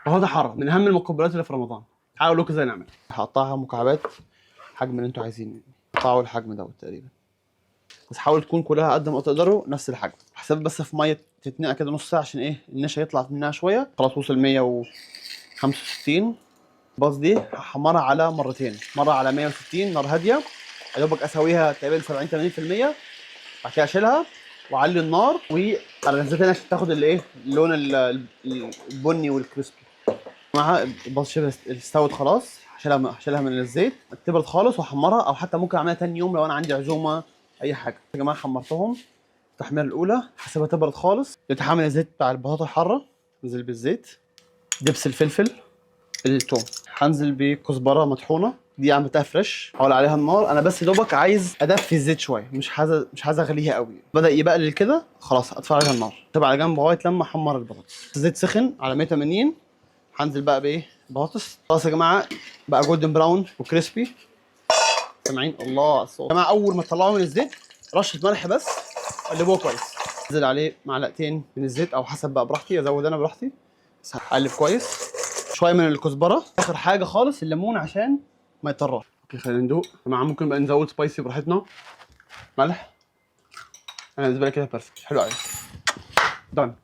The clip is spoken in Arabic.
هو ده حر من اهم المقبلات اللي في رمضان. تعالوا اقول لكم ازاي نعمل. هقطعها مكعبات الحجم اللي انتوا عايزينه، قطعوا الحجم دوت تقريبا، بس حاولوا تكون كلها قد ما تقدروا نفس الحجم. حساب بس في ميه تتنقع كده نص ساعه عشان ايه النشا يطلع منها شويه. خلاص وصل 165. الباص دي هحمرها على مرتين، مره على 160 نار هاديه يا دوبك اسويها تقريبا 70 80%. بعد كده اشيلها واعلي النار وارجع تاني عشان تاخد الايه اللون البني والكريسبي. معاها الباص شبه استوت خلاص. هشيلها من الزيت تبرد خالص واحمرها، او حتى ممكن اعملها تاني يوم لو انا عندي عزومه اي حاجه. يا جماعه حمرتهم التحميره الاولى، هسيبها تبرد خالص. يتحمل الزيت بتاع البطاطا الحاره، انزل بالزيت، دبس الفلفل، الثوم، هنزل بكزبره مطحونه دي عملتها فريش، حول عليها النار. انا بس دوبك عايز ادفي الزيت شويه، مش عايز اغليها قوي. بدا يبقلل كده خلاص اطفي عليها النار، سيبها على جنب لغايه لما احمر البطاطس. الزيت سخن على 180. هنزل بقى بايه بطاطس. خلاص يا جماعه بقى جولدن براون وكريسبي. سامعين الله على الصوت يا جماعه؟ اول ما تطلعوه من الزيت رشه ملح بس، قلبوه كويس. انزل عليه معلقتين من الزيت او حسب بقى براحتي، ازود انا براحتي، بس هقلب كويس. شويه من الكزبره، اخر حاجه خالص الليمون عشان ما يطرش. اوكي خلينا ندوق يا جماعه. ممكن بقى نزود سبايسي براحتنا. ملح. انا بالنسبه لي كده بيرفكت، حلو قوي. دون.